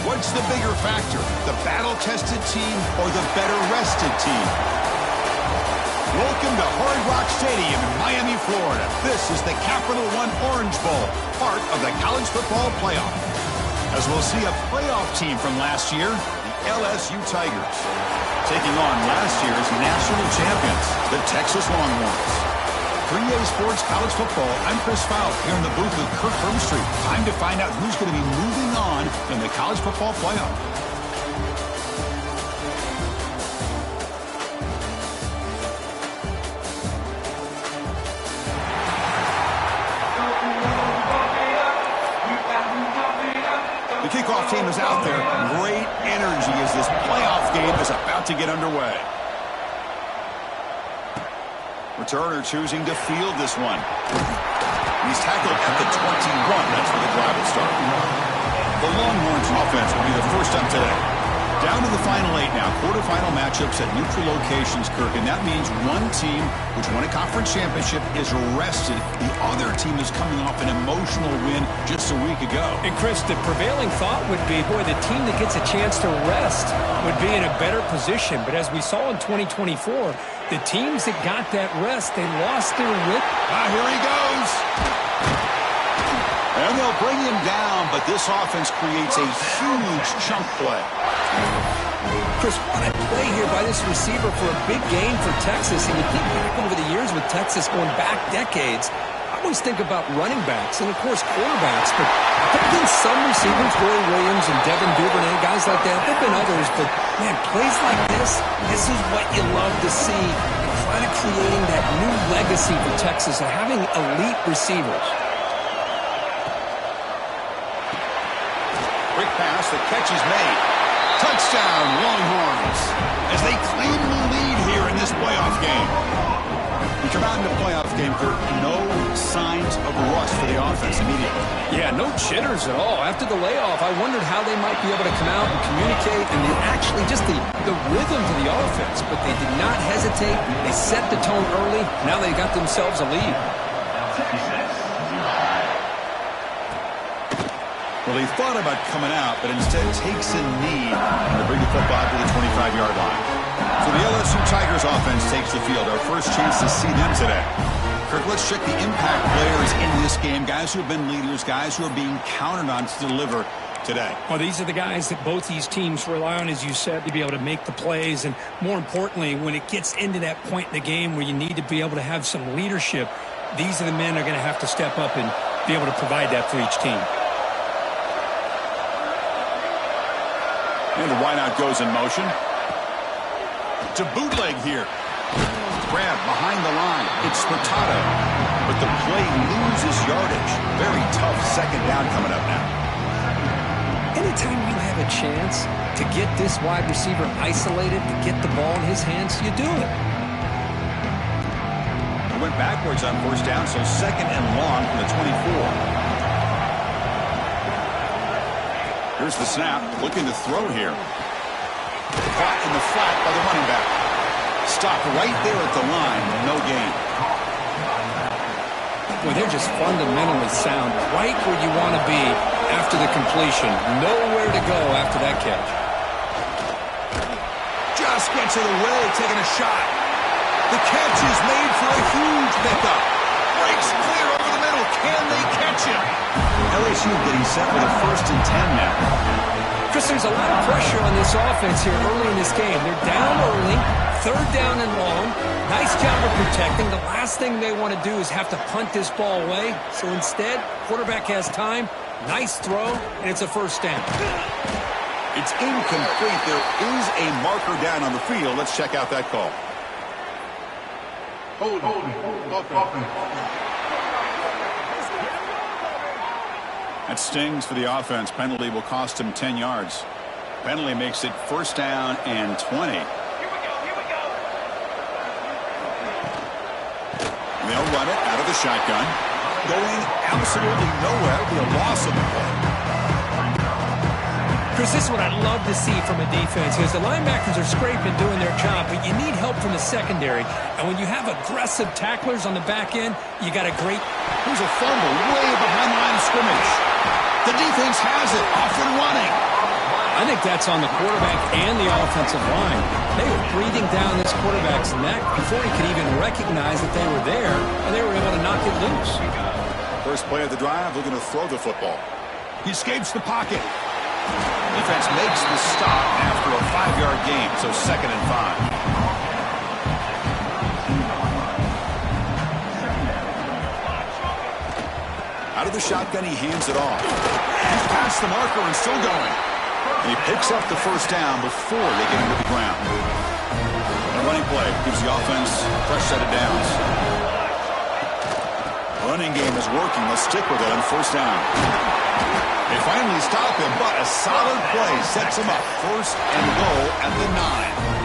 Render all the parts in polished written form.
What's the bigger factor, the battle-tested team or the better-rested team? Welcome to Hard Rock Stadium in Miami, Florida. This is the Capital One Orange Bowl, part of the college football playoff. As we'll see a playoff team from last year, the LSU Tigers, taking on last year's national champions, the Texas Longhorns. 3A Sports College Football, I'm Chris Fout here in the booth with Kirk Hermstreet. Time to find out who's going to be moving on in the college football playoff. The kickoff team is out there. Great energy as this playoff game is about to get underway. Returner choosing to field this one. He's tackled at the 21. That's where the drive will start. The Longhorns offense will be the first up today. Down to the final 8 now. Quarterfinal matchups at neutral locations, Kirk. And that means one team which won a conference championship is rested. The other team is coming off an emotional win just a week ago. And Chris, the prevailing thought would be, boy, the team that gets a chance to rest would be in a better position. But as we saw in 2024, the teams that got that rest, they lost their rhythm. Here he goes. And they'll bring him down, but this offense creates a huge chunk play. Chris, what a play here by this receiver for a big gain for Texas. And you think back over the years with Texas going back decades, I always think about running backs and, of course, quarterbacks. But there have been some receivers, Roy Williams and Devin Duvernay, guys like that. There have been others, but, man, plays like this is what you love to see. Kind of creating that new legacy for Texas of having elite receivers. Quick pass, the catch is made. Touchdown, Longhorns, as they claim the lead here in this playoff game. We come out in the playoff game, Kirk, no signs of rust for the offense immediately. Yeah, no jitters at all. After the layoff, I wondered how they might be able to come out and communicate and actually just the rhythm to the offense. But they did not hesitate. They set the tone early. Now they got themselves a lead. Well, they thought about coming out, but instead takes a knee to bring the football to the 25-yard line. So the LSU Tigers offense takes the field. Our first chance to see them today. Kirk, let's check the impact players in this game. Guys who have been leaders, guys who are being counted on to deliver today. Well, these are the guys that both these teams rely on, as you said, to be able to make the plays. And more importantly, when it gets into that point in the game where you need to be able to have some leadership, these are the men that are going to have to step up and be able to provide that for each team. And the wideout goes in motion. To bootleg here. Grab behind the line. It's Spurtato. But the play loses yardage. Very tough second down coming up now. Anytime you have a chance to get this wide receiver isolated, to get the ball in his hands, you do it. He went backwards on first down, so second and long from the 24. Here's the snap, looking to throw here. Caught in the flat by the running back. Stopped right there at the line, no gain. Well, they're just fundamentally sound, right where you want to be after the completion. Nowhere to go after that catch. Just gets it away, taking a shot. The catch is made for a huge pickup. Breaks clear over the middle. Can they catch him? LSU getting set with a 1st and 10 now. Chris, there's a lot of pressure on this offense here early in this game. They're down early, 3rd down and long. Nice job of protecting. The last thing they want to do is have to punt this ball away. So instead, quarterback has time. Nice throw, and it's a 1st down. It's incomplete. There is a marker down on the field. Let's check out that call. Hold. That stings for the offense. Penalty will cost him 10 yards. Penalty makes it 1st down and 20. Here we go. They'll run it out of the shotgun. Going absolutely nowhere. It'll be a loss of the play. Chris, this is what I'd love to see from a defense because the linebackers are scraping, doing their job, but you need help from the secondary. And when you have aggressive tacklers on the back end, you got a great... Here's a fumble way behind the line of scrimmage. The defense has it, off and running. I think that's on the quarterback and the offensive line. They were breathing down this quarterback's neck before he could even recognize that they were there, and they were able to knock it loose. First play of the drive, looking to throw the football. He escapes the pocket. Defense makes the stop after a 5-yard gain, so 2nd and 5. Out of the shotgun, he hands it off. He's past the marker and still going. And he picks up the first down before they get him to the ground. A running play gives the offense a fresh set of downs. Running game is working. Let's stick with it on first down. They finally stop him, but a solid play sets him up. 1st and goal at the 9.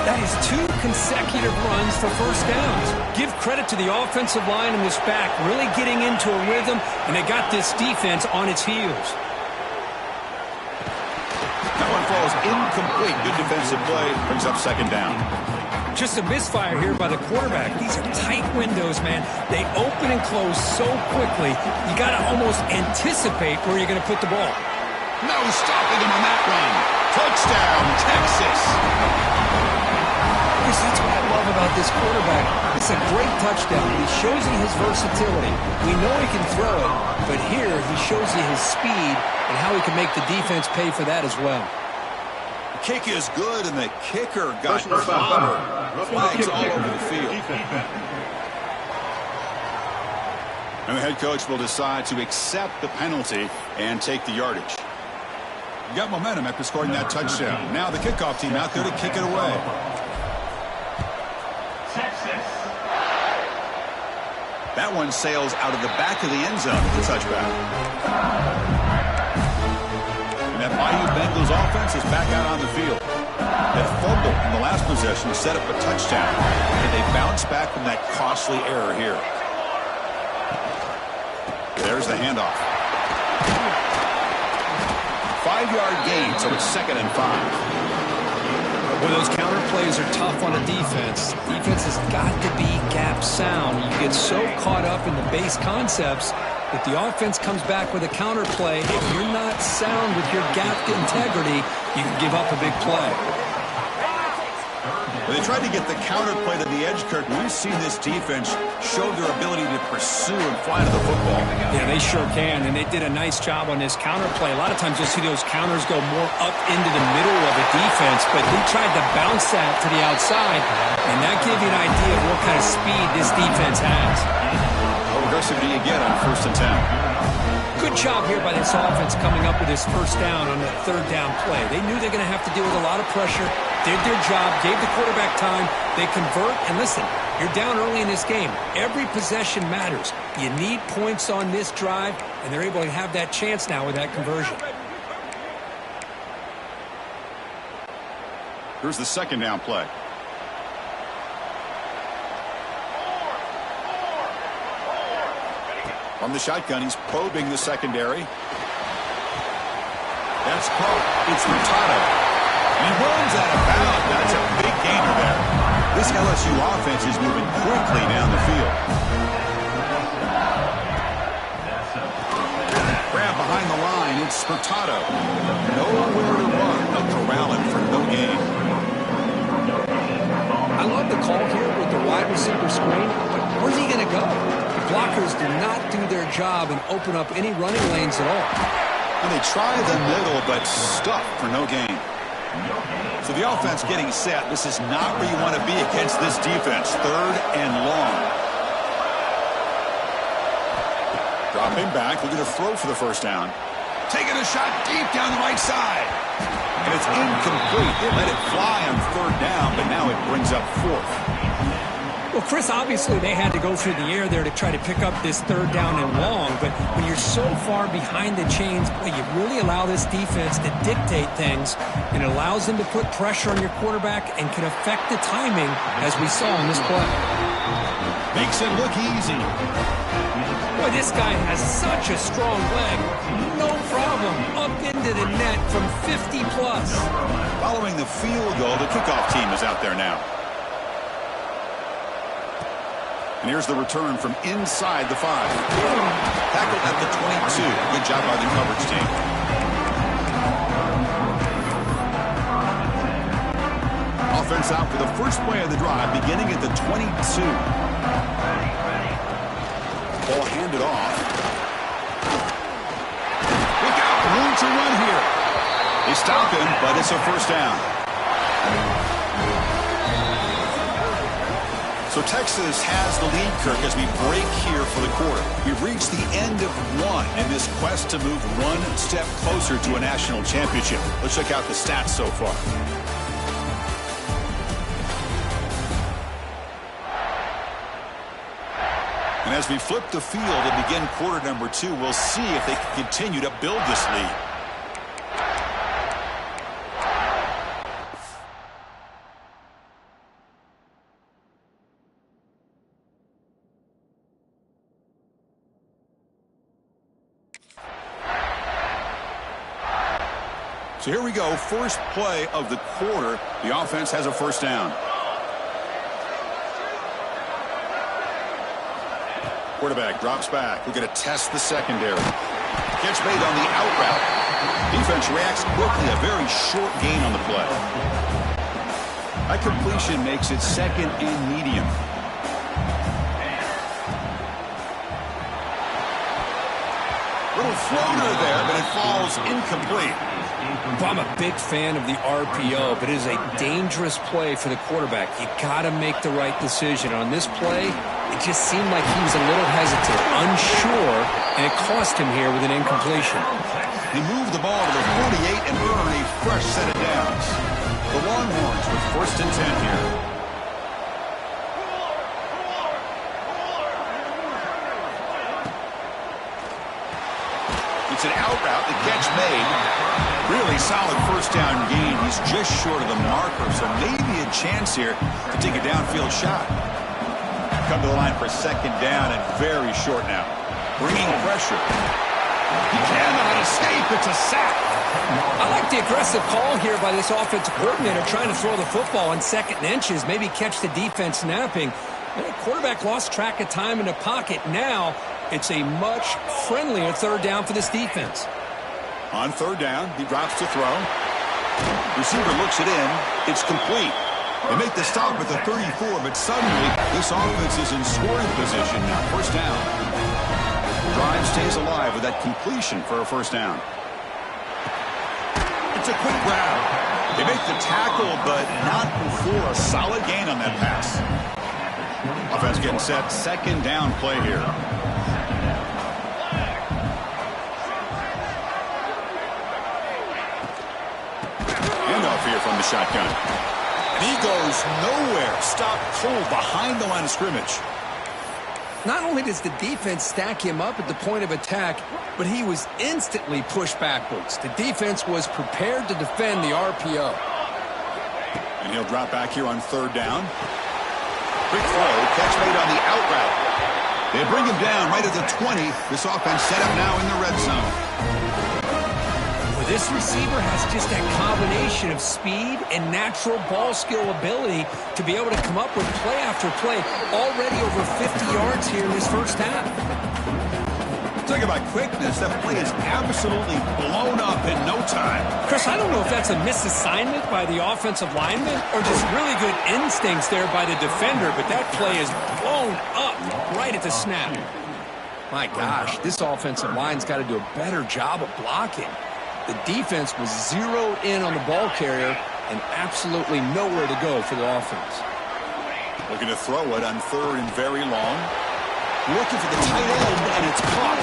That is 2 consecutive runs for first downs. Give credit to the offensive line in this back, really getting into a rhythm, and they got this defense on its heels. That one falls incomplete. Good defensive play. Brings up 2nd down. Just a misfire here by the quarterback. These are tight windows, man. They open and close so quickly, you got to almost anticipate where you're going to put the ball. No stopping him on that run. Touchdown, Texas. That's what I love about this quarterback. It's a great touchdown. He shows you his versatility. We know he can throw it, but here he shows you his speed and how he can make the defense pay for that as well. The kick is good, and the kicker got clobbered. Flags all over the field. And the head coach will decide to accept the penalty and take the yardage. You got momentum after scoring that touchdown. Now the kickoff team out there to kick it away. That one sails out of the back of the end zone with the touchback. And that Bayou Bengals offense is back out on the field. That fumble in the last possession set up a touchdown, and they bounce back from that costly error here. There's the handoff. 5-yard gain, so it's 2nd and 5. Well, those counter plays are tough on a defense. Defense has got to be gap sound. You get so caught up in the base concepts that the offense comes back with a counter play. If you're not sound with your gap integrity, you can give up a big play. Well, they tried to get the counter play to the edge, Kirk. We've seen this defense show their ability to pursue and fly to the football. Yeah, they sure can, and they did a nice job on this counter play. A lot of times you'll see those counters go more up into the middle of the defense, but they tried to bounce that to the outside, and that gave you an idea of what kind of speed this defense has. How aggressive do you get on 1st and 10? Good job here by this offense coming up with this first down on the 3rd down play. They knew they're going to have to deal with a lot of pressure, did their job, gave the quarterback time, they convert, and listen, you're down early in this game. Every possession matters. You need points on this drive, and they're able to have that chance now with that conversion. Here's the 2nd down play. From the shotgun, he's probing the secondary. That's caught. It's Furtado. He runs out of bounds. That's a big gainer there. This LSU offense is moving quickly down the field. Grab behind the line. It's Furtado. Nowhere to run. They'll corral him for no gain. I love the call here with the wide receiver screen, but where's he going to go? Blockers do not do their job and open up any running lanes at all. And they try the middle, but stuff for no gain. So the offense getting set. This is not where you want to be against this defense. 3rd and long. Dropping back, looking to throw for the first down. Taking a shot deep down the right side. And it's incomplete. They let it fly on 3rd down, but now it brings up 4th. Well, Chris, obviously they had to go through the air there to try to pick up this 3rd down and long, but when you're so far behind the chains, boy, you really allow this defense to dictate things, and it allows them to put pressure on your quarterback and can affect the timing, as we saw in this play. Makes it look easy. Boy, this guy has such a strong leg. No problem. Up into the net from 50+. Following the field goal, the kickoff team is out there now. And here's the return from inside the 5. Tackled at the 22. Good job by the coverage team. offense out for the first play of the drive, beginning at the 22. Ball handed off. Look out, room to run here. They stop him, but it's a first down. So Texas has the lead, Kirk, as we break here for the quarter. We've reached the end of one in this quest to move one step closer to a national championship. Let's check out the stats so far. And as we flip the field and begin quarter number 2, we'll see if they can continue to build this lead. So here we go, first play of the quarter. The offense has a first down. Quarterback drops back. We're going to test the secondary. Catch made on the out route. Defense reacts quickly. A very short gain on the play. That completion makes it second and medium. Little floater there, but it falls incomplete. I'm a big fan of the RPO, but it is a dangerous play for the quarterback. You got to make the right decision. On this play, it just seemed like he was a little hesitant, unsure, and it cost him here with an incompletion. He moved the ball to the 48 and earned a fresh set of downs. The Longhorns with first and 10 here. It's an out route, the catch made. Really solid first down gain. He's just short of the marker, so maybe a chance here to take a downfield shot. Come to the line for second down and very short now. Bringing pressure. He cannot escape. It's a sack. I like the aggressive call here by this offensive coordinator trying to throw the football on second and inches, maybe catch the defense napping. And the quarterback lost track of time in the pocket. Now it's a much friendlier third down for this defense. On third down, he drops to throw. Receiver looks it in. It's complete. They make the stop at the 34, but suddenly this offense is in scoring position now. First down. The drive stays alive with that completion for a first down. It's a quick grab. They make the tackle, but not before a solid gain on that pass. Offense getting set. Second down play here. Here from the shotgun. And he goes nowhere. Stop cold behind the line of scrimmage. Not only does the defense stack him up at the point of attack, but he was instantly pushed backwards. The defense was prepared to defend the RPO. And he'll drop back here on third down. Quick throw. Catch made on the out route. They bring him down right at the 20. This offense set up now in the red zone. This receiver has just that combination of speed and natural ball skill ability to be able to come up with play after play. Already over 50 yards here in his first half. Talk about quickness. That play is absolutely blown up in no time. Chris, I don't know if that's a misassignment by the offensive lineman or just really good instincts there by the defender, but that play is blown up right at the snap. My gosh, this offensive line's got to do a better job of blocking. The defense was zeroed in on the ball carrier and absolutely nowhere to go for the offense. Looking to throw it on third and very long. Looking for the tight end, and it's caught.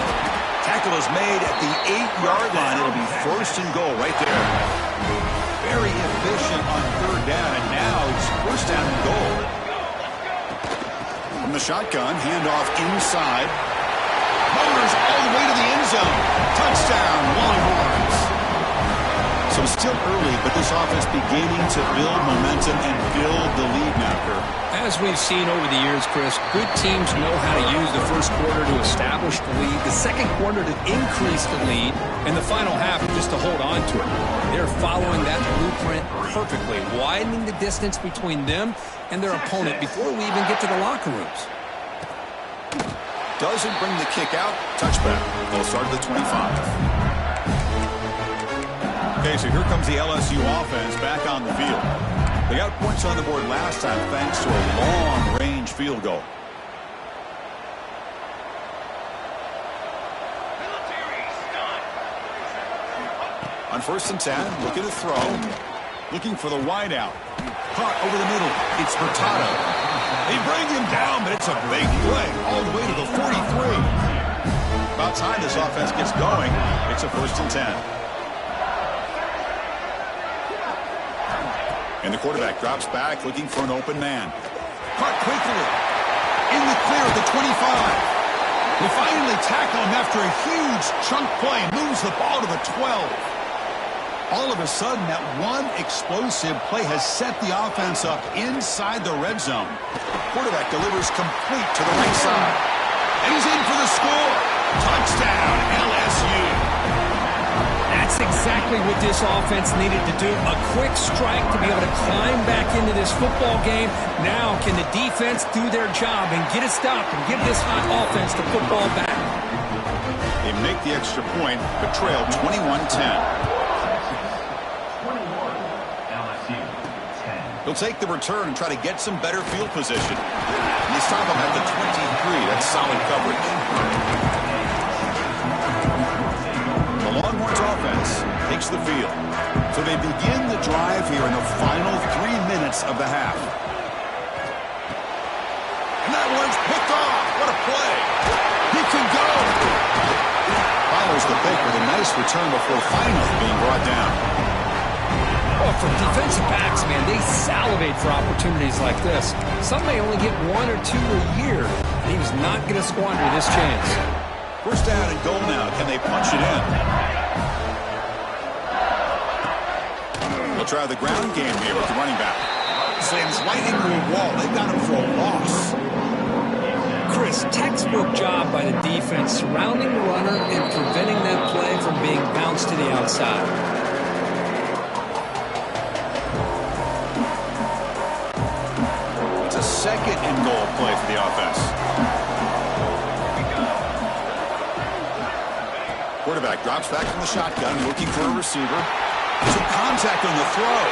Tackle is made at the 8-yard line. It'll be first and goal right there. Very efficient on third down, and now it's first down and goal. From the shotgun, handoff inside. Motors all the way to the end zone. Touchdown, Longhorns. So still early, but this offense beginning to build momentum and build the lead now, Kirk. As we've seen over the years, Chris, good teams know how to use the first quarter to establish the lead, the second quarter to increase the lead, and the final half just to hold on to it. They're following that blueprint perfectly, widening the distance between them and their opponent before we even get to the locker rooms. Doesn't bring the kick out. Touchback. They'll start at the 25. Okay, so here comes the LSU offense back on the field. They got points on the board last time thanks to a long-range field goal. On 1st and 10, looking to throw. Looking for the wide out. Caught over the middle. It's Hurtado. They bring him down, but it's a big play all the way to the 43. About time this offense gets going. It's a 1st and 10. And the quarterback drops back, looking for an open man. Caught quickly. In the clear at the 25. They finally tackle him after a huge chunk play. Moves the ball to the 12. All of a sudden, that one explosive play has set the offense up inside the red zone. Quarterback delivers complete to the right side. And he's in for the score. Touchdown, LSU. That's exactly what this offense needed to do. A quick strike to be able to climb back into this football game. Now, can the defense do their job and get a stop and give this hot offense the football back? They make the extra point, but trail 21-10. He'll take the return and try to get some better field position. And they stop him at the 23. That's solid coverage. The Longhorns offense takes the field. So they begin the drive here in the final 3 minutes of the half. And that one's picked off. What a play. He can go. Follows the pick with a nice return before finally being brought down. Well, for defensive backs, man, they salivate for opportunities like this. Some may only get 1 or 2 a year. He was not going to squander this chance. 1st down and goal now. Can they punch it in? They'll try the ground game here with the running back. Sends right into a wall. They got him for a loss. Chris, textbook job by the defense surrounding the runner and preventing that play from being bounced to the outside. Second and goal play for the offense. Quarterback drops back from the shotgun, looking for a receiver. Took contact on the throw.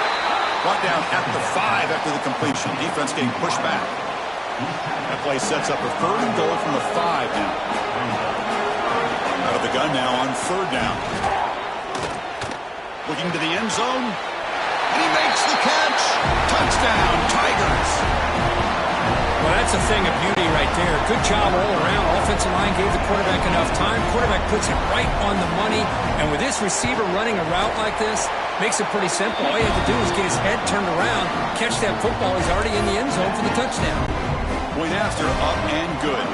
Brought down at the 5 after the completion. Defense getting pushed back. That play sets up a 3rd and goal from the 5 now. Out of the gun now on 3rd down. Looking to the end zone. And he makes the catch. Touchdown, Tigers. Well, that's a thing of beauty right there. Good job all around. Offensive line gave the quarterback enough time. Quarterback puts it right on the money. And with this receiver running a route like this, makes it pretty simple. All you have to do is get his head turned around, catch that football. He's already in the end zone for the touchdown. Point after, up and good.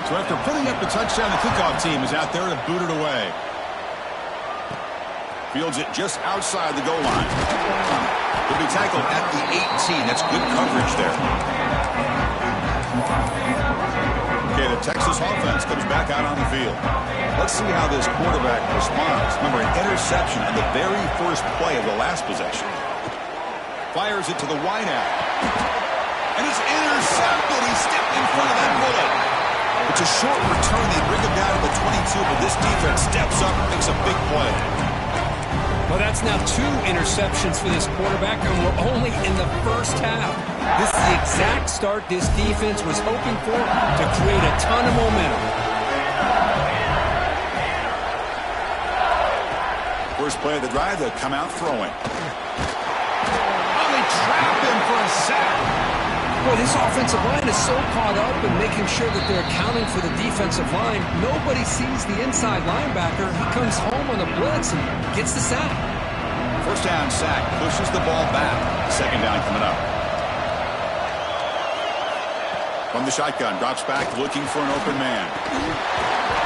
So after putting up the touchdown, the kickoff team is out there to boot it away. Fields it just outside the goal line. He'll be tackled at the 18. That's good coverage there. Okay, the Texas offense comes back out on the field. Let's see how this quarterback responds. Remember, an interception on the very first play of the last possession. Fires it to the wideout. And it's intercepted. He stepped in front of that bullet. It's a short return. They bring him down to the 22, but this defense steps up and makes a big play. Well, that's now 2 interceptions for this quarterback, and we're only in the first half. This is the exact start this defense was hoping for to create a ton of momentum. First play of the drive, they'll come out throwing. Oh, they trap him for a sack. Boy, this offensive line is so caught up in making sure that they're accounting for the defensive line. Nobody sees the inside linebacker. He comes home on the blitz and gets the sack. 1st down sack, pushes the ball back. 2nd down coming up. From the shotgun, drops back, looking for an open man.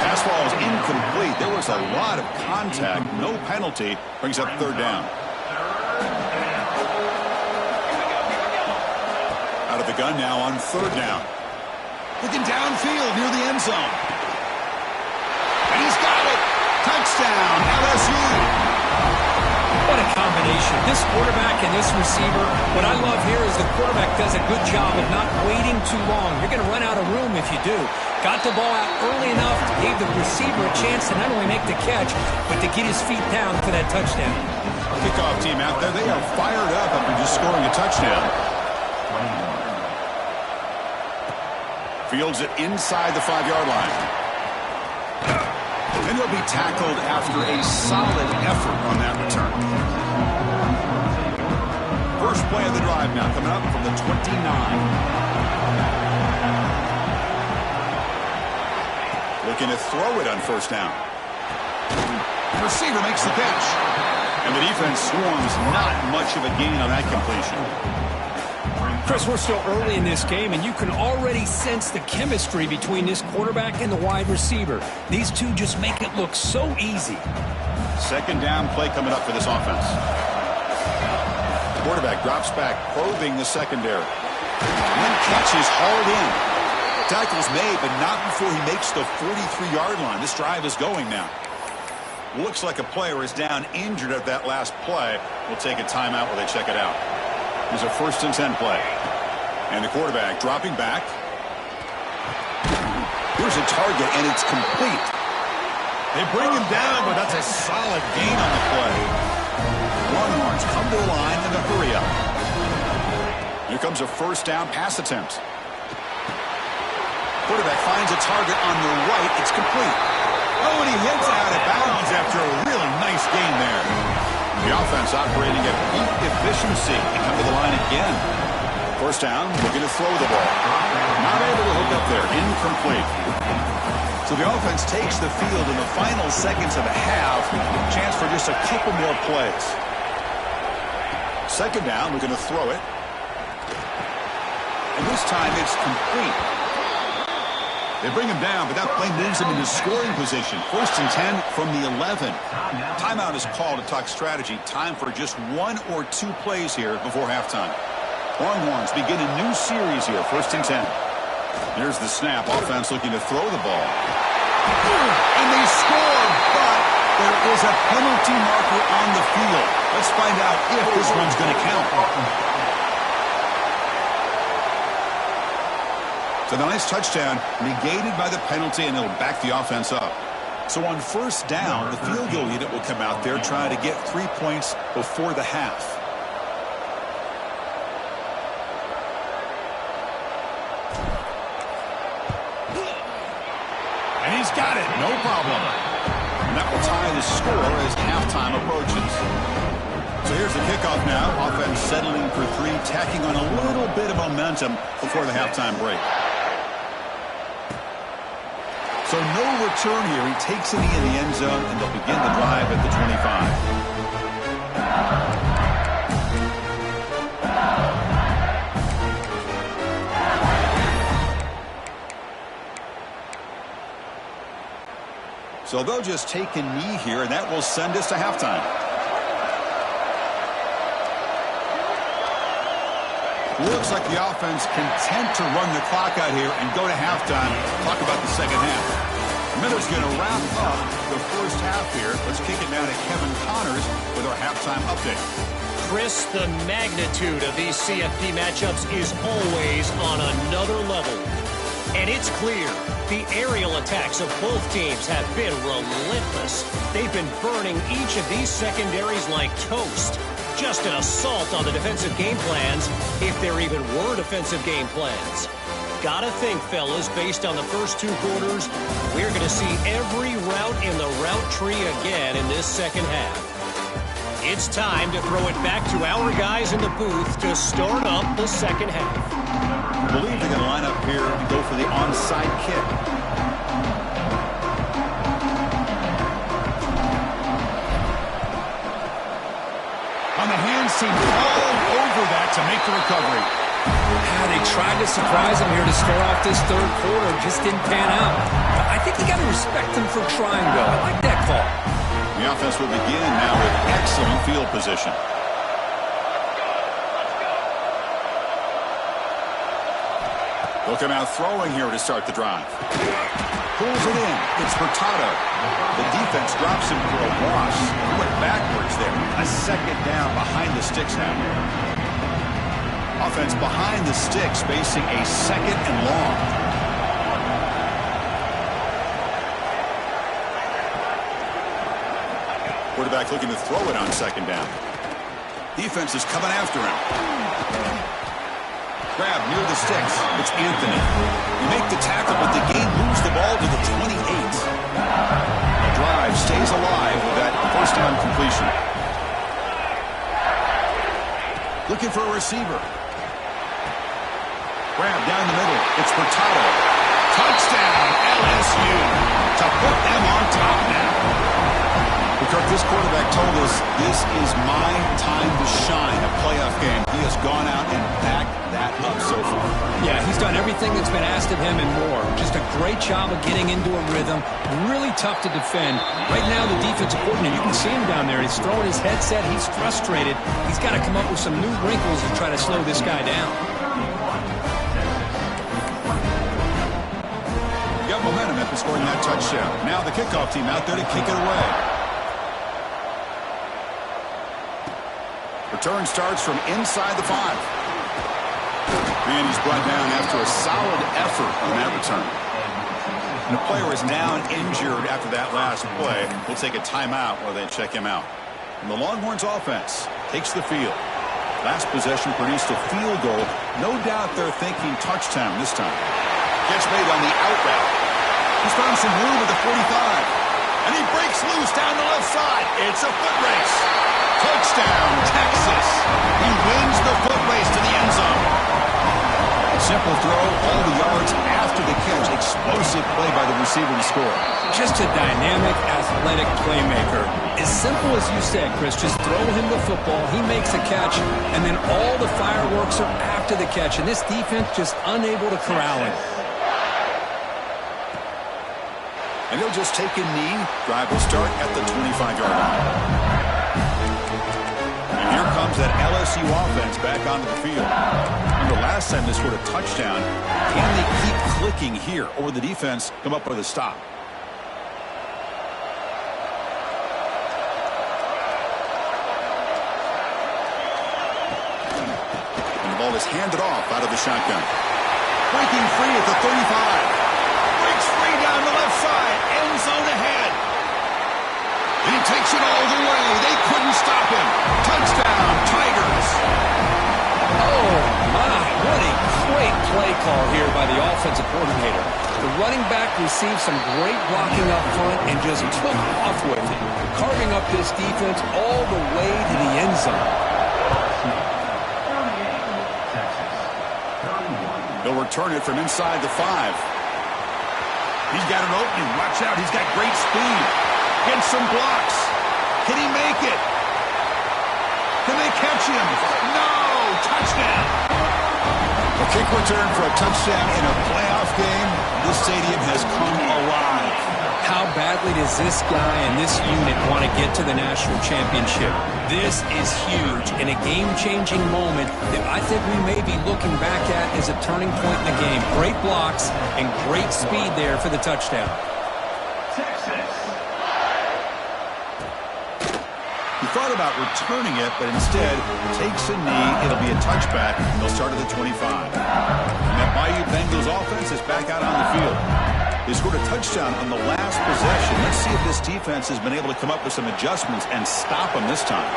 Pass ball is incomplete. There was a lot of contact. No penalty. Brings up 3rd down. Out of the gun now on 3rd down. Looking downfield near the end zone. And he's got it. Touchdown, LSU. What a combination. This quarterback and this receiver. What I love here is the quarterback does a good job of not waiting too long. You're going to run out of room if you do. Got the ball out early enough, gave the receiver a chance to not only make the catch, but to get his feet down for that touchdown. kickoff team out there, they are fired up after just scoring a touchdown. Fields it inside the 5-yard line. And he'll be tackled after a solid effort on that return. First play of the drive now coming up from the 29. Looking to throw it on first down. The receiver makes the catch. And the defense swarms, not much of a gain on that completion. Chris, we're still early in this game, and you can already sense the chemistry between this quarterback and the wide receiver. These two just make it look so easy. Second down play coming up for this offense. Quarterback drops back, probing the secondary. One catch is hauled in. Tackle's made, but not before he makes the 43-yard line. This drive is going now. Looks like a player is down injured at that last play. We'll take a timeout while they check it out. Here's a 1st and 10 play. And the quarterback dropping back. Here's a target, and it's complete. They bring him down, but that's a solid gain on the play. Longhorns come to the line in a hurry up. Here comes a 1st down pass attempt. Quarterback finds a target on the right. It's complete. Oh, and he hits out of bounds after a really nice gain there. The offense operating at peak efficiency. They come to the line again. 1st down, looking to throw the ball. Not able to hook up there. Incomplete. So the offense takes the field in the final seconds of the half. Chance for just a couple more plays. 2nd down, we're going to throw it. And this time it's complete. They bring him down, but that play moves him into scoring position. 1st and 10 from the 11. Timeout is called to talk strategy. Time for just 1 or 2 plays here before halftime. Longhorns begin a new series here. 1st and 10. Here's the snap. Offense looking to throw the ball. And they score, but there is a penalty marker on the field. Let's find out if this one's going to count. So the nice touchdown negated by the penalty, and it'll back the offense up. So on 1st down, the field goal unit will come out there trying to get 3 points before the half. And he's got it, no problem. And that will tie the score as halftime approaches. So here's the kickoff now. Offense settling for 3, tacking on a little bit of momentum before the halftime break. So no return here. He takes it in the end zone, and they'll begin the drive at the 25. So they'll just take a knee here, and that will send us to halftime. Looks like the offense content to run the clock out here and go to halftime. Talk about the second half. Miller's going to wrap up the first half here. Let's kick it now to Kevin Connors with our halftime update. Chris, the magnitude of these CFP matchups is always on another level. And it's clear the aerial attacks of both teams have been relentless. They've been burning each of these secondaries like toast. Just an assault on the defensive game plans, if there even were defensive game plans. Gotta think, fellas, based on the first 2 quarters, we're going to see every route in the route tree again in this second half. It's time to throw it back to our guys in the booth to start up the second half. I believe they're going to line up here and go for the onside kick. On the hands team, all over that to make the recovery. They tried to surprise him here to start off this 3rd quarter. Just didn't pan out. I think you got to respect him for trying, though. I like that call. The offense will begin now with excellent field position. They'll come out throwing here to start the drive. Pulls it in. It's Hurtado. The defense drops him for a loss. He went backwards there. A 2nd down behind the sticks now. Offense behind the sticks facing a 2nd and long. Quarterback looking to throw it on 2nd down. Defense is coming after him. Grab near the sticks. It's Anthony. You make the tackle, but the game moves the ball to the 28. The drive stays alive with that first down completion. Looking for a receiver. Grab down the middle. It's Furtado. Touchdown, LSU. To put them on top now. Kirk, this quarterback told us this is my time to shine, a playoff game. He has gone out and backed that up so far. Yeah, he's done everything that's been asked of him and more. Just a great job of getting into a rhythm. Really tough to defend. Right now, the defensive coordinator, you can see him down there. He's throwing his headset. He's frustrated. He's got to come up with some new wrinkles to try to slow this guy down. Got momentum after scoring that touchdown. Now the kickoff team out there to kick it away. Return starts from inside the 5. And he's brought down after a solid effort on that return. And the player is now injured after that last play. We'll take a timeout while they check him out. And the Longhorns offense takes the field. Last possession produced a field goal. No doubt they're thinking touchdown this time. Catch made on the out route. He's found some room at the 45. And he breaks loose down the left side. It's a foot race. Touchdown, Texas. He wins the foot race to the end zone. Simple throw, all the yards after the catch. Explosive play by the receiver to score. Just a dynamic, athletic playmaker. As simple as you said, Chris, just throw him the football, he makes a catch, and then all the fireworks are after the catch. And this defense just unable to corral him. And he'll just take a knee. Drive will start at the 25-yard line. Here comes that LSU offense back onto the field. Remember last time they scored a touchdown. Can they keep clicking here, or the defense come up with a stop? And the ball is handed off out of the shotgun. Breaking free at the 35. Breaks free down the left side. End zone ahead. He takes it all the way. They couldn't stop him. Touchdown, Tigers. Oh, my. What a great play call here by the offensive coordinator. The running back received some great blocking up front and just took off with it, carving up this defense all the way to the end zone. They'll return it from inside the 5. He's got an opening. Watch out. He's got great speed. Gets some blocks. Can he make it? Can they catch him? No! Touchdown! A kick return for a touchdown in a playoff game. This stadium has come alive. How badly does this guy and this unit want to get to the national championship? This is huge and a game-changing moment that I think we may be looking back at as a turning point in the game. Great blocks and great speed there for the touchdown. He thought about returning it, but instead takes a knee. It'll be a touchback, and they'll start at the 25. And that Bayou Bengals offense is back out on the field. They scored a touchdown on the last possession. Let's see if this defense has been able to come up with some adjustments and stop them this time.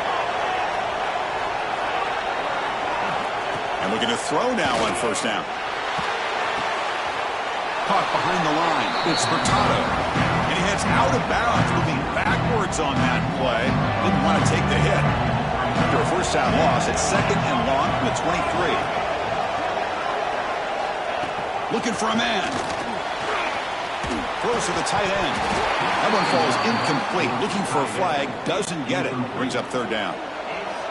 And we're going to throw now on first down. Caught behind the line. It's Furtado. And he heads out of bounds, moving backwards on that play. Didn't want to take the hit. After a first down loss, it's second and long from the 23. Looking for a man. Throws to the tight end. That one falls incomplete. Looking for a flag. Doesn't get it. Brings up third down.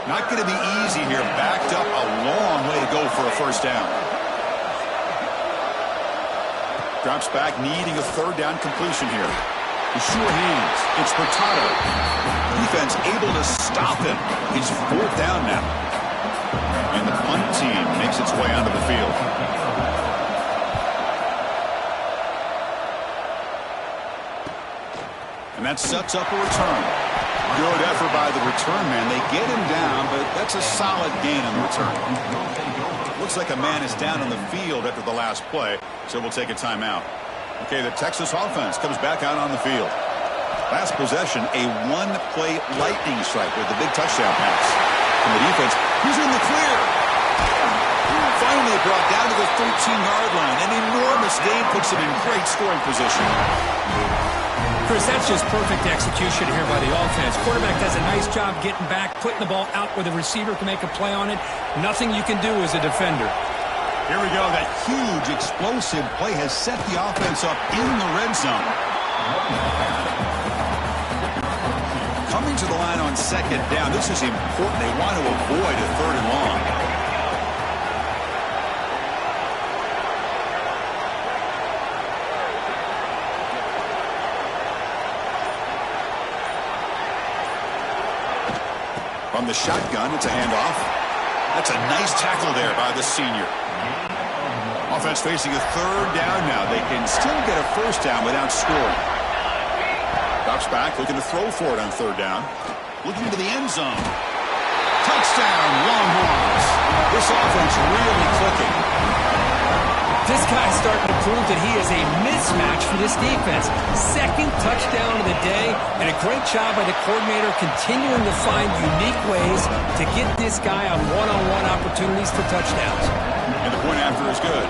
Not going to be easy here. Backed up a long way to go for a first down. Drops back, needing a third down completion here. The sure hands. It's Furtado. Defense able to stop him. He's fourth down now. And the punt team makes its way onto the field. And that sets up a return. Good effort by the return man. They get him down, but that's a solid gain on the return. Looks like a man is down on the field after the last play, so we'll take a timeout. Okay, the Texas offense comes back out on the field. Last possession, a one-play lightning strike with the big touchdown pass. from the defense. He's in the clear. Finally brought down to the 13-yard line. An enormous gain puts him in great scoring position. Chris, that's just perfect execution here by the offense. Quarterback does a nice job getting back, putting the ball out where the receiver can make a play on it. Nothing you can do as a defender. Here we go. That huge, explosive play has set the offense up in the red zone. Coming to the line on second down. This is important. They want to avoid a third and long. From the shotgun, it's a handoff. That's a nice tackle there by the senior. Offense facing a third down now. They can still get a first down without scoring. Drops back, looking to throw for it on third down. Looking to the end zone. Touchdown, Longhorns. This offense really clicking. This guy's starting to prove that he is a mismatch for this defense. Second touchdown of the day, and a great job by the coordinator continuing to find unique ways to get this guy on one-on-one opportunities for touchdowns. And the point after is good.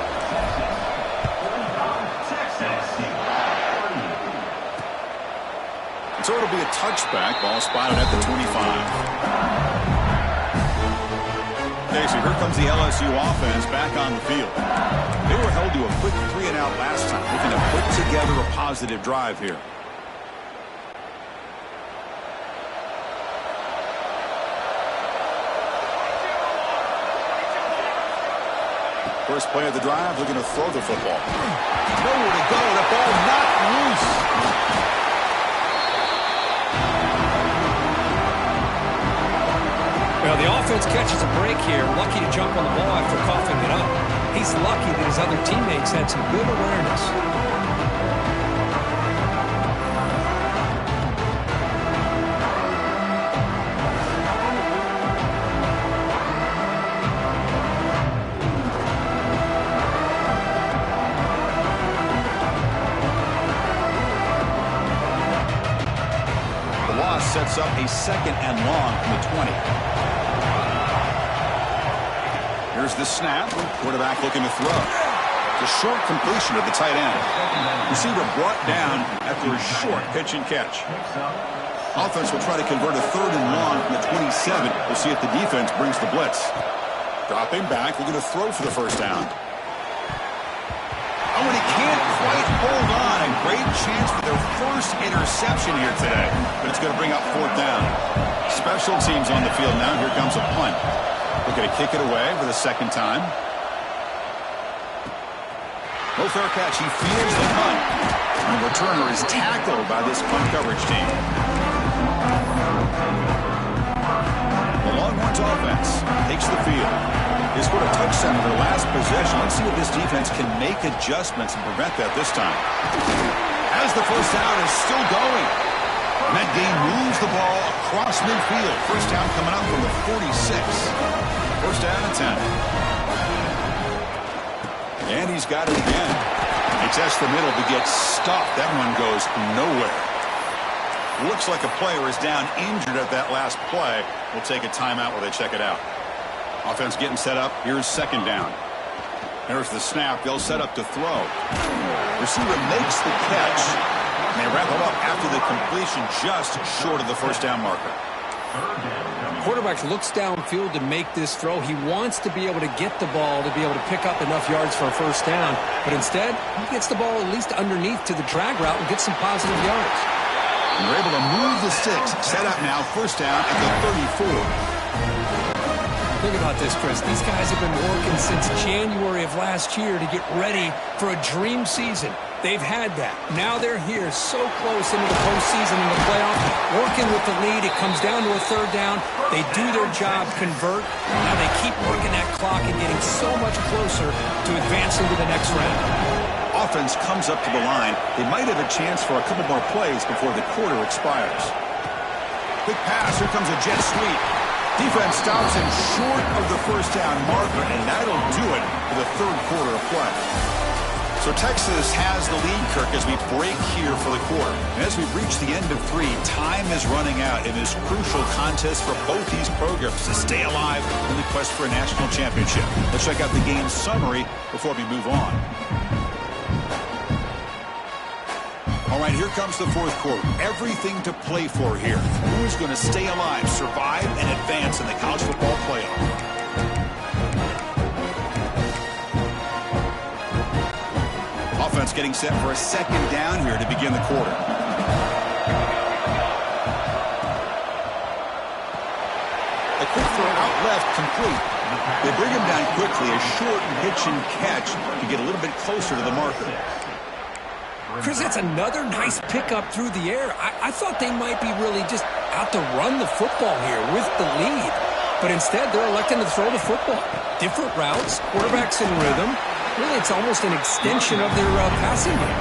So it'll be a touchback. Ball spotted at the 25. Okay, so here comes the LSU offense back on the field. They were held to a quick 3-and-out last time. Looking to put together a positive drive here. First play of the drive, looking to throw the football. Nowhere to go. The ball knocked loose. Well, the offense catches a break here. Lucky to jump on the ball after coughing it up. He's lucky that his other teammates had some good awareness. The loss sets up a second and long from the 20. Here's the snap. Quarterback looking to throw. It's a short completion to the tight end. Receiver brought down after a short pitch and catch. Offense will try to convert a third and long from the 27. We'll see if the defense brings the blitz. Dropping back, looking to throw for the first down. Oh, and he can't quite hold on. A great chance for their first interception here today. But it's going to bring up fourth down. Special teams on the field now. Here comes a punt. We're going to kick it away for the second time. No fair catch. He fields the punt. And the returner is tackled by this punt coverage team. The Longhorns offense takes the field. They scored a touchdown in their last possession. Let's see if this defense can make adjustments and prevent that this time. As the first down is still going. And that game moves the ball across midfield. First down coming up from the 46. First down and 10. And he's got it again. He tests the middle to get stuffed. That one goes nowhere. Looks like a player is down injured at that last play. We'll take a timeout while they check it out. Offense getting set up. Here's second down. There's the snap. They'll set up to throw. Receiver makes the catch. And they wrap it up after the completion just short of the first down marker. Quarterback looks downfield to make this throw. He wants to be able to get the ball to be able to pick up enough yards for a first down. But instead, he gets the ball at least underneath to the drag route and gets some positive yards. And they're able to move the sticks. Set up now, first down at the 34. Think about this, Chris. These guys have been working since January of last year to get ready for a dream season. They've had that. Now they're here so close into the postseason and the playoff, working with the lead. It comes down to a third down. They do their job, convert. Now they keep working that clock and getting so much closer to advancing to the next round. Offense comes up to the line. They might have a chance for a couple more plays before the quarter expires. Quick pass. Here comes a jet sweep. Defense stops him short of the first down marker, and that'll do it for the third quarter of play. So Texas has the lead, Kirk, as we break here for the quarter. And as we've reached the end of 3, time is running out in this crucial contest for both these programs to stay alive in the quest for a national championship. Let's check out the game summary before we move on. All right, here comes the fourth quarter. Everything to play for here. Who is going to stay alive, survive, and advance in the college football playoff? Offense getting set for a second down here to begin the quarter. A quick throw out left, complete. They bring him down quickly, a short pitch and catch to get a little bit closer to the marker. Chris, that's another nice pickup through the air. I thought they might be really just out to run the football here with the lead. But instead, they're electing to throw the football. Different routes, quarterbacks in rhythm. Really, it's almost an extension of their passing game.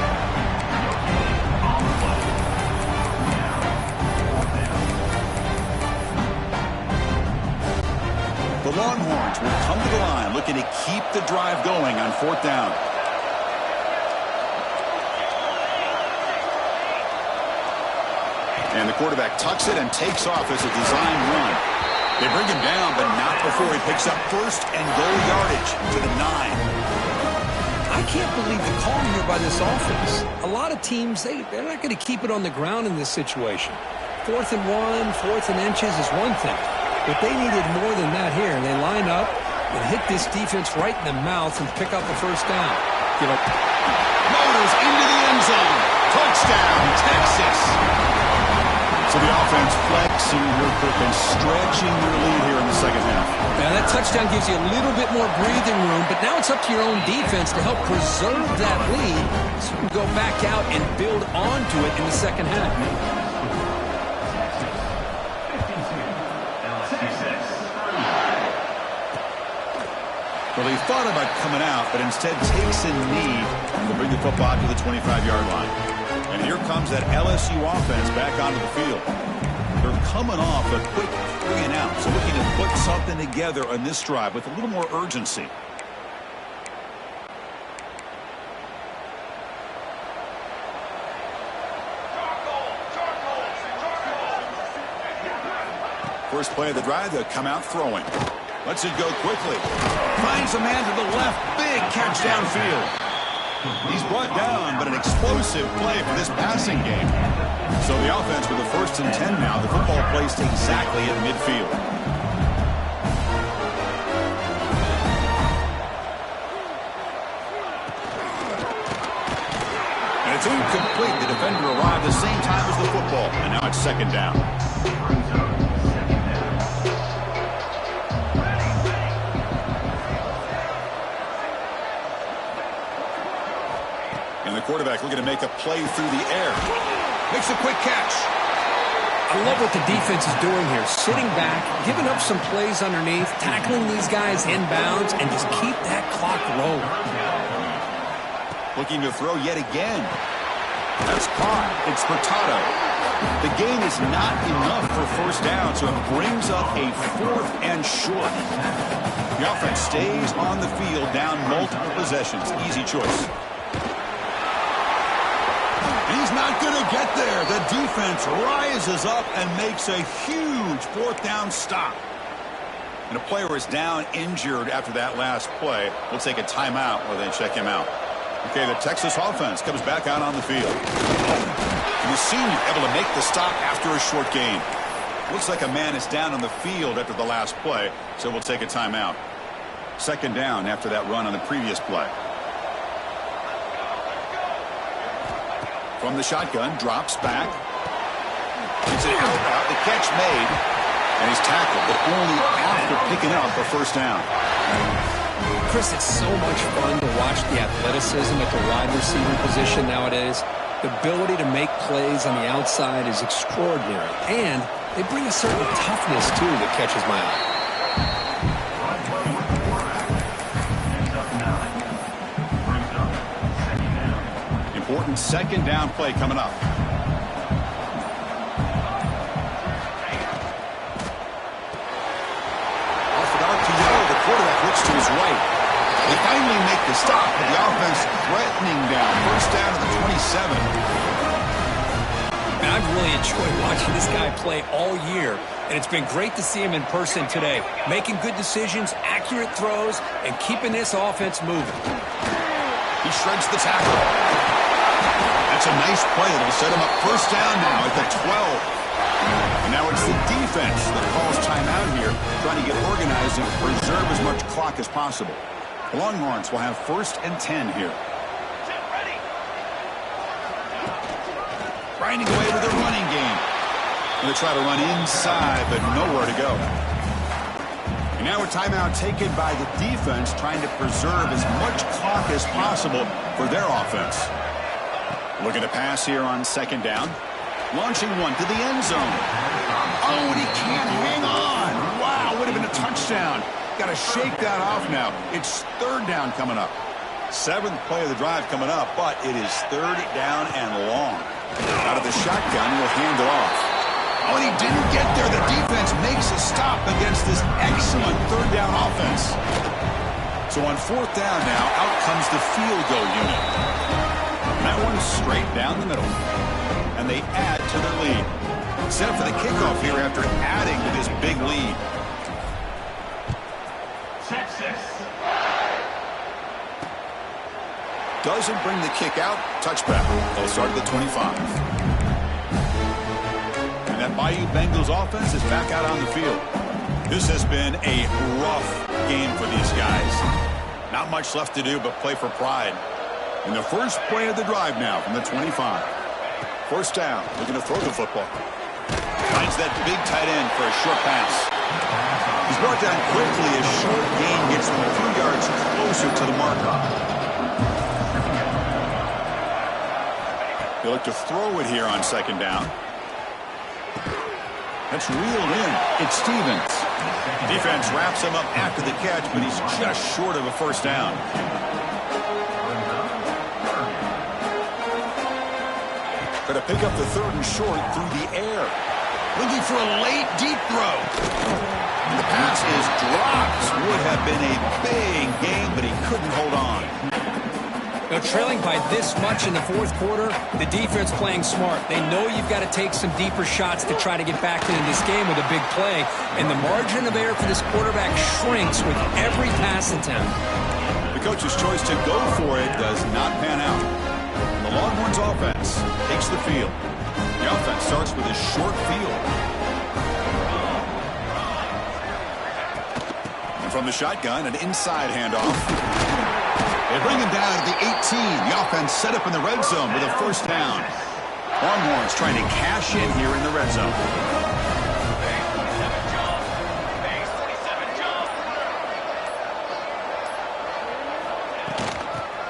The Longhorns will come to the line, looking to keep the drive going on fourth down. And the quarterback tucks it and takes off as a design run. They bring him down, but not before he picks up first and goal yardage to the 9. I can't believe the call here by this offense. A lot of teams, they're not going to keep it on the ground in this situation. 4th and 1, 4th and inches is one thing. But they needed more than that here. They line up and hit this defense right in the mouth and pick up the first down. Motors into the end zone. Touchdown, Texas. So the offense flexing here, Kirk, and stretching their lead here in the second half. Now that touchdown gives you a little bit more breathing room, but now it's up to your own defense to help preserve that lead so you can go back out and build onto it in the second half. Well, he thought about coming out, but instead takes a knee and will bring the football to the 25-yard line. And here comes that LSU offense back onto the field. They're coming off a quick 3-and-out, so looking to put something together on this drive with a little more urgency. First play of the drive, they'll come out throwing. Lets it go quickly. Finds a man to the left. Big catch downfield. He's brought down, but an explosive play for this passing game. So the offense with the 1st and 10 now. The football placed exactly at midfield. And it's incomplete. The defender arrived the same time as the football. And now it's second down. And the quarterback looking to make a play through the air. Makes a quick catch. I love what the defense is doing here. Sitting back, giving up some plays underneath, tackling these guys inbounds, and just keep that clock rolling. Looking to throw yet again. That's caught. It's Furtado. The gain is not enough for first down, so it brings up a 4th and short. The offense stays on the field down multiple possessions. Easy choice. He's not going to get there. The defense rises up and makes a huge 4th down stop. And a player is down injured after that last play. We'll take a timeout while they check him out. Okay, the Texas offense comes back out on the field. And the senior able to make the stop after a short gain. Looks like a man is down on the field after the last play, so we'll take a timeout. Second down after that run on the previous play. From the shotgun, drops back. It's an out route, the catch made, and he's tackled, but only after picking up a first down. Chris, it's so much fun to watch the athleticism at the wide receiver position nowadays. The ability to make plays on the outside is extraordinary, and they bring a certain toughness, too, that catches my eye. Important second down play coming up. Off it out to Yo. The quarterback looks to his right. They finally make the stop, but the offense threatening down. First down to the 27. And I've really enjoyed watching this guy play all year, and it's been great to see him in person today, making good decisions, accurate throws, and keeping this offense moving. He shreds the tackle. That's a nice play. That'll set him up first down now at the 12. And now it's the defense that calls timeout here, trying to get organized and preserve as much clock as possible. The Longhorns will have 1st and 10 here. Trying to go away with their running game. Going to try to run inside, but nowhere to go. And now a timeout taken by the defense, trying to preserve as much clock as possible for their offense. Looking to pass here on 2nd down. Launching one to the end zone. Oh, and he can't hang on. Wow, would have been a touchdown. Got to shake that off now. It's 3rd down coming up. 7th play of the drive coming up, but it is 3rd down and long. Out of the shotgun, he'll hand it off. Oh, and he didn't get there. The defense makes a stop against this excellent 3rd down offense. So on 4th down now, out comes the field goal unit. And that one's straight down the middle. And they add to their lead. Set up for the kickoff here after adding to this big lead. Texas. Doesn't bring the kick out. Touchback. They'll start at the 25. And that Bayou Bengals offense is back out on the field. This has been a rough game for these guys. Not much left to do but play for pride. And the first play of the drive now from the 25. First down, looking to throw the football. Finds that big tight end for a short pass. He's brought down quickly. A short gain gets him a few yards closer to the marker. They look to throw it here on 2nd down. That's reeled in. It's Stevens. Defense wraps him up after the catch, but he's just short of a first down. Going to pick up the 3rd and short through the air. Looking for a late deep throw. And the pass is dropped. Would have been a big game, but he couldn't hold on. Now, trailing by this much in the 4th quarter, the defense playing smart. They know you've got to take some deeper shots to try to get back into this game with a big play. And the margin of error for this quarterback shrinks with every pass attempt. The coach's choice to go for it does not pan out. The Longhorns offense takes the field. The offense starts with a short field. And from the shotgun, an inside handoff. They bring him down at the 18. The offense set up in the red zone with a first down. Longhorns trying to cash in here in the red zone.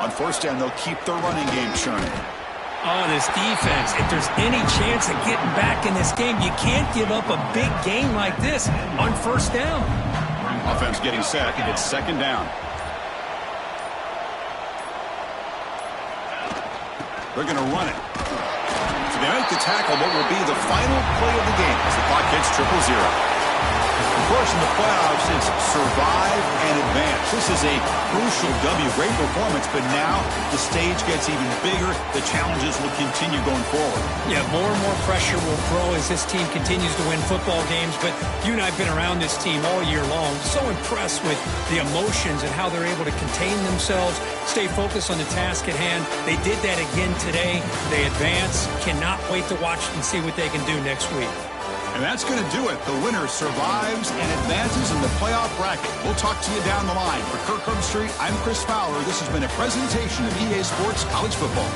On first down, they'll keep their running game churning. Oh, this defense, if there's any chance of getting back in this game, you can't give up a big game like this on first down. Offense getting set. It's 2nd down. They're going to run it. So they make the tackle, what will be the final play of the game as the clock hits 0-0. Of course, in the playoffs, it's survive and advance. This is a crucial W. Great performance, but now the stage gets even bigger. The challenges will continue going forward. Yeah, more and more pressure will grow as this team continues to win football games. But you and I have been around this team all year long. So impressed with the emotions and how they're able to contain themselves, stay focused on the task at hand. They did that again today. They advance. Cannot wait to watch and see what they can do next week. And that's going to do it. The winner survives and advances in the playoff bracket. We'll talk to you down the line. For Kirk Herbstreit, I'm Chris Fowler. This has been a presentation of EA Sports College Football.